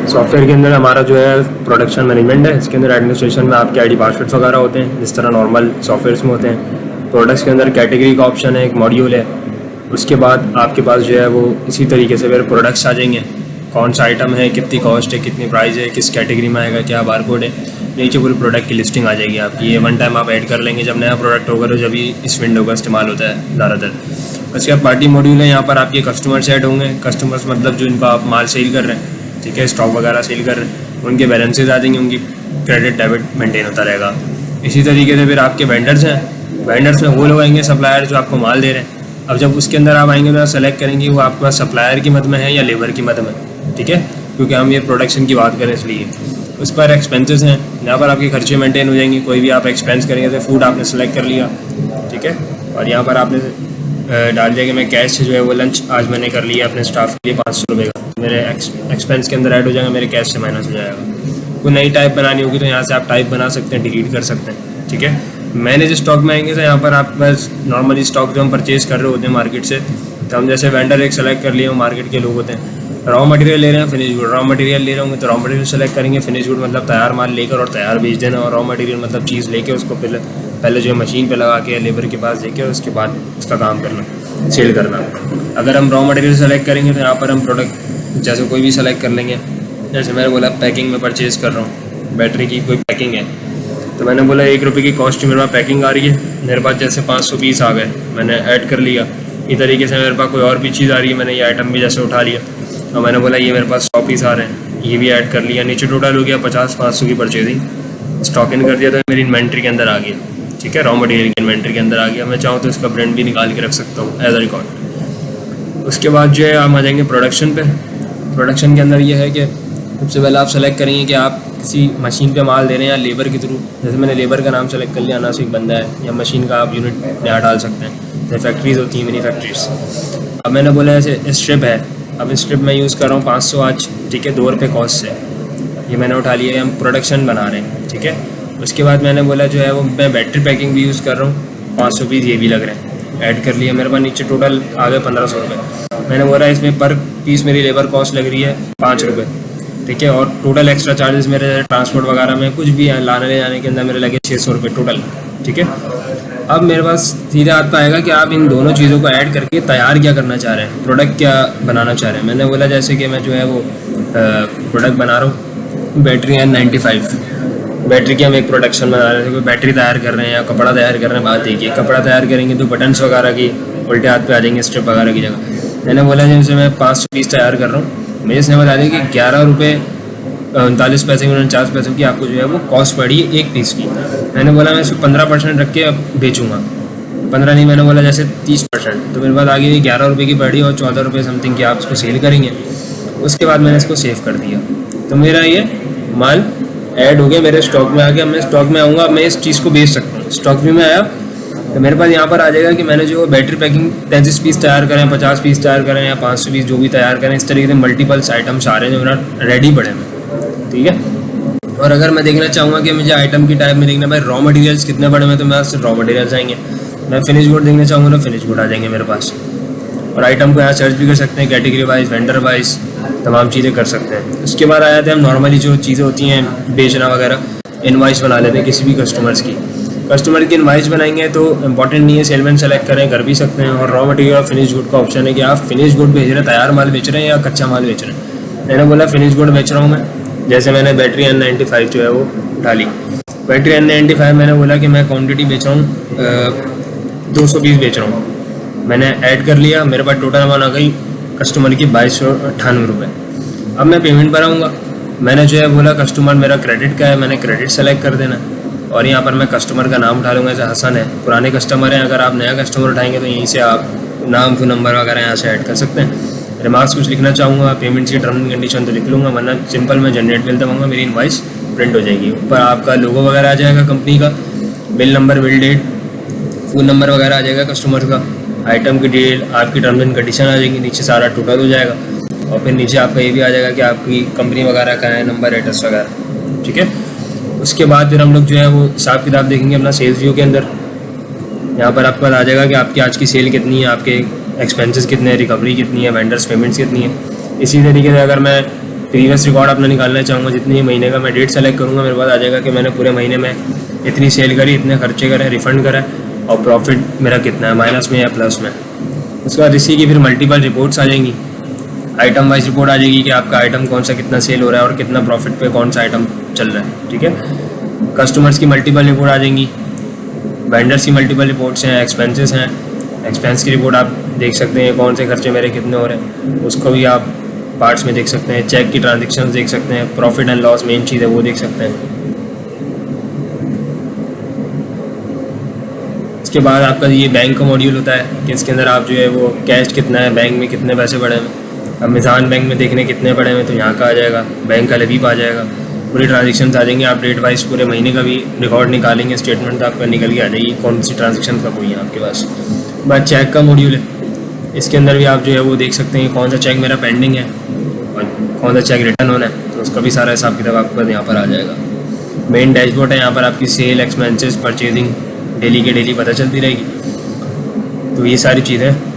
Software के अंदर हमारा जो है प्रोडक्शन मैनेजमेंट है। इसके अंदर एडमिनिस्ट्रेशन में आपके आईडी पासवर्ड्स वगैरह होते हैं जिस तरह नॉर्मल सॉफ्टवेयर्स में होते हैं। प्रोडक्ट्स के अंदर कैटेगरी का ऑप्शन है, एक मॉड्यूल है। उसके बाद आपके पास जो है वो इसी तरीके से फिर प्रोडक्ट्स आ जाएंगे, कौन सा आइटम है, कितनी कॉस्ट है, कितनी प्राइस है, किस कैटेगरी में आएगा, क्या बारकोड है। नीचे पूरी प्रोडक्ट की लिस्टिंग आ जाएगी आपकी। ये वन टाइम आप ऐड कर लेंगे, जब नया प्रोडक्ट होगा तो जब ही इस विंडो का इस्तेमाल होता है ज़्यादातर। उसके बाद पार्टी मॉड्यूल है, यहाँ पर आपके कस्टमर्स ऐड होंगे। कस्टमर्स मतलब जो इनका आप माल सेल कर रहे हैं, ठीक है, स्टॉक वगैरह सेल कर रहे हैं, उनके बैलेंसेज आ जाएंगे, उनकी क्रेडिट डेबिट मेंटेन होता रहेगा। इसी तरीके से फिर आपके वेंडर्स हैं, वेंडर्स में वो लोग आएंगे सप्लायर जो आपको माल दे रहे हैं। अब जब उसके अंदर आप आएंगे तो सेलेक्ट करेंगे वो आपके पास सप्लायर की मद में है या लेबर की मद में, ठीक है, क्योंकि हम ये प्रोडक्शन की बात करें इसलिए। उस पर एक्सपेंसेस हैं, यहाँ पर आपके खर्चे मेंटेन हो जाएंगे। कोई भी आप एक्सपेंस करेंगे तो फूड आपने सेलेक्ट कर लिया, ठीक है, और यहाँ पर आपने डाल दिया कि मैं कैश से जो है वो लंच आज मैंने कर लिया अपने स्टाफ के लिए 500 रुपये का, मेरे एक्सपेंस के अंदर ऐड हो जाएगा, मेरे कैश से माइनस हो जाएगा। कोई नई टाइप बनानी होगी तो यहाँ से आप टाइप बना सकते हैं, डिलीट कर सकते हैं, ठीक है। मैनेज स्टॉक में आएंगे तो यहाँ पर आप बस नॉर्मली स्टॉक जो हम परचेज़ कर रहे होते हैं मार्केट से, तो हम जैसे वेंडर एक सेलेक्ट कर लिए, वो मार्केट के लोग होते हैं। रॉ मटेरियल ले रहे हैं, फिनिश गुड, रॉ मटेरियल ले रहे होंगे तो रॉ मटेरियल सेलेक्ट करेंगे। फिनिश गुड मतलब तैयार माल लेकर और तैयार बेच देना, और रॉ मटेरियल मतलब चीज़ लेके उसको पहले जो है मशीन पे लगा के लेबर के पास देके उसके बाद उसका काम करना, सेल करना। अगर हम रॉ मटेरियल सेलेक्ट करेंगे तो यहाँ पर हम प्रोडक्ट जैसे कोई भी सेलेक्ट कर लेंगे। जैसे मैंने बोला पैकिंग में परचेज़ कर रहा हूँ, बैटरी की कोई पैकिंग है, तो मैंने बोला 1 रुपये की कॉस्ट मेरे पास पैकिंग आ रही है, मेरे पास जैसे 500 पीस आ गए, मैंने ऐड कर लिया। इस तरीके से मेरे पास कोई और भी चीज़ आ रही है, मैंने ये आइटम भी जैसे उठा लिया और मैंने बोला ये मेरे पास 100 पीस आ रहे हैं, ये भी ऐड कर लिया। नीचे टोटल हो गया 50-500 की परचेजिंग, स्टॉक इन कर दिया तो मेरी इन्वेंट्री के अंदर आ गया, ठीक है, रॉ मटेरियल की इन्वेंट्री के अंदर आ गया। मैं चाहूँ तो इसका प्रिंट भी निकाल के रख सकता हूँ एज अ रिकॉर्ड। उसके बाद जो है हम आ जाएंगे प्रोडक्शन पे। प्रोडक्शन के अंदर ये है कि सबसे पहले आप सेलेक्ट करेंगे कि आप किसी मशीन पे माल दे रहे हैं या लेबर के थ्रू। जैसे मैंने लेबर का नाम सेलेक्ट कर लिया, नासिक बंदा है, या मशीन का आप यूनिट नया डाल सकते हैं, जैसे फैक्ट्रीज़ होती हैं, मिनी फैक्ट्रीज। अब मैंने बोला ऐसे स्ट्रिप है, अब स्ट्रिप मैं यूज़ कर रहा हूँ 500 आज, ठीक है, 2 रुपये कॉस्ट से, ये मैंने उठा लिया, हम प्रोडक्शन बना रहे हैं, ठीक है। उसके बाद मैंने बोला जो है वो मैं बैटरी पैकिंग भी यूज़ कर रहा हूँ, 500 पीस ये भी लग रहे हैं, ऐड कर लिया। मेरे पास नीचे टोटल आ गए 1500 रुपये। मैंने बोला इसमें पर पीस मेरी लेबर कॉस्ट लग रही है 5 रुपये, ठीक है, और टोटल एक्स्ट्रा चार्जेस मेरे ट्रांसपोर्ट वगैरह में कुछ भी है, लाने ले जाने के अंदर मेरे लगे 600 रुपये टोटल, ठीक है। अब मेरे पास सीधे हाथ पे आएगा कि आप इन दोनों चीज़ों को ऐड करके तैयार क्या करना चाह रहे हैं, प्रोडक्ट क्या बनाना चाह रहे हैं। मैंने बोला जैसे कि मैं जो है वो प्रोडक्ट बना रहा हूँ, बैटरी N95 बैटरी की हम एक प्रोडक्शन बना रहे थे, कोई बैटरी तैयार कर रहे हैं या कपड़ा तैयार कर रहे हैं। बात देखिए, कपड़ा तैयार करेंगे तो बटन्स वगैरह की उल्टे हाथ पे आ जाएंगे, स्ट्रिप वगैरह की जगह। मैंने बोला जैसे मैं 500 पीस तैयार कर रहा हूँ, मुझे इसने बता दिया कि 11 रुपये 39 पैसे 49 पैसे की आपको जो है वो कॉस्ट पड़ी है एक पीस की। मैंने बोला मैं इसको 15% रख के बेचूँगा, 15 नहीं, मैंने बोला जैसे 30%, तो मेरे पास आगे 11 रुपये की पड़ी और 14 रुपये समथिंग की आप इसको सेल करेंगे। उसके बाद मैंने इसको सेव कर दिया, तो मेरा ये माल ऐड हो गया, मेरे स्टॉक में आ गया। मैं स्टॉक में आऊँगा, मैं इस चीज़ को बेच सकता हूँ। स्टॉक व्यू में आया तो मेरे पास यहाँ पर आ जाएगा कि मैंने जो बैटरी पैकिंग 33 पीस तैयार करें, 50 पीस तैयार करें या 500 पीस जो भी तैयार करें, इस तरीके से मल्टीपल्स आइटम्स आ रहे हैं जो मेरा रेडी पड़े हैं, ठीक है। और अगर मैं देखना चाहूँगा कि मुझे आइटम की टाइप में देखना भाई रॉ मटेरियल्स कितने पड़े हैं, तो मेरे पास रॉ मटेरियल्स आएंगे। मैं फिनिश गुड देखना चाहूँगा तो फिनिश गुड आ जाएंगे मेरे पास। और आइटम को यहाँ सर्च भी कर सकते हैं, कैटेगरी वाइज, वेंडर वाइज, तमाम चीज़ें कर सकते हैं। उसके बाद आ जाते हैं हम नॉर्मली जो चीज़ें होती हैं बेचना वगैरह, इनवाइस बना लेते हैं किसी भी कस्टमर्स की। कस्टमर की इनवाइस बनाएंगे तो इंपॉर्टेंट नहीं है, सेलमैन सेलेक्ट करें, कर भी सकते हैं। और रॉ मटेरियल और फिनिश गुड का ऑप्शन है कि आप फिनिश गुड बेच रहे हैं, तैयार माल बेच रहे हैं या कच्चा माल बेच रहे हैं। मैंने बोला फिनिश गुड बेच रहा हूँ मैं, जैसे मैंने बैटरी N95 जो है वो उठा ली। बैटरी N95 मैंने बोला कि मैं क्वान्टिटी बेच रहा हूँ 200 पीस बेच रहा हूँ, मैंने ऐड कर लिया। मेरे पास टोटल अमाउंट आ गई कस्टमर की 2298 रुपये। अब मैं पेमेंट पर आऊँगा, मैंने जो है बोला कस्टमर मेरा क्रेडिट का है, मैंने क्रेडिट सेलेक्ट कर देना और यहाँ पर मैं कस्टमर का नाम उठा लूँगा। जैसे हसन है, पुराने कस्टमर हैं, अगर आप नया कस्टमर उठाएंगे तो यहीं से आप नाम, फ़ोन नंबर वगैरह यहाँ से ऐड कर सकते हैं। रिमार्क्स कुछ लिखना चाहूँगा, पेमेंट्स की टर्म एंड कंडीशन तो लिख लूँगा, वरना सिंपल मैं जनरेट बिल दबाऊँगा, मेरी इनवाइस प्रिंट हो जाएगी। ऊपर आपका लोगो वगैरह आ जाएगा कंपनी का, bill number, bill date, phone number वगैरह आ जाएगा कस्टमर का, आइटम की डिटेल, आपकी टर्म एंड कंडीशन आ जाएगी, नीचे सारा टोटल हो जाएगा। और फिर नीचे आपका ये भी आ जाएगा कि आपकी कंपनी वगैरह का है, नंबर, एड्रेस वगैरह, ठीक है। उसके बाद फिर हम लोग जो है वो हिसाब किताब देखेंगे अपना सेल्स व्यू के अंदर। यहाँ पर आपको आ जाएगा कि आपकी आज की सेल कितनी है, आपके एक्सपेंसेस कितने हैं, रिकवरी कितनी है, वेंडर्स पेमेंट्स कितनी है। इसी तरीके से अगर मैं प्रीवियस रिकॉर्ड अपना निकालना चाहूँगा, जितनी महीने का मैं डेट सेलेक्ट करूँगा मेरे पास आ जाएगा कि मैंने पूरे महीने में इतनी सेल करी, इतने खर्चे करे, रिफ़ंड करा और प्रॉफिट मेरा कितना है, माइनस में या प्लस में। उसके बाद इसी की फिर मल्टीपल रिपोर्ट्स आ जाएंगी, आइटम वाइज रिपोर्ट आ जाएगी कि आपका आइटम कौन सा कितना सेल हो रहा है और कितना प्रॉफिट पे कौन सा आइटम चल रहा है। ठीक है, कस्टमर्स की मल्टीपल रिपोर्ट आ जाएंगी, वेंडर्स की मल्टीपल रिपोर्ट्स हैं, एक्सपेंसेस हैं, एक्सपेंस की रिपोर्ट आप देख सकते हैं कौन से खर्चे मेरे कितने हो रहे हैं, उसको भी आप पार्ट्स में देख सकते हैं, चेक की ट्रांजेक्शन देख सकते हैं, प्रॉफिट एंड लॉस मेन चीज़ है वो देख सकते हैं। इसके बाद आपका ये बैंक का मॉड्यूल होता है कि इसके अंदर आप जो है वो कैश कितना है, बैंक में कितने पैसे पड़े हैं, अमेज़ान बैंक में देखने कितने पड़े हैं तो यहाँ का आ जाएगा, बैंक का लेवी आ जाएगा, पूरी ट्रांजेक्शन आ जाएंगे। आप डेट वाइज पूरे महीने का भी रिकॉर्ड निकालेंगे, स्टेटमेंट आपका निकल के आ जाएगी कौन सी ट्रांजेक्शन का कोई है आपके पास। बाद चेक का मॉड्यूल है, इसके अंदर भी आप जो है वो देख सकते हैं कौन सा चेक मेरा पेंडिंग है और कौन सा चेक रिटर्न होना है, तो उसका भी सारा हिसाब किताब आपको यहाँ पर आ जाएगा। मेन डैशबोर्ड है, यहाँ पर आपकी सेल, एक्सपेंसेस, परचेजिंग डेली के डेली पता चलती रहेगी। तो ये सारी चीज़ें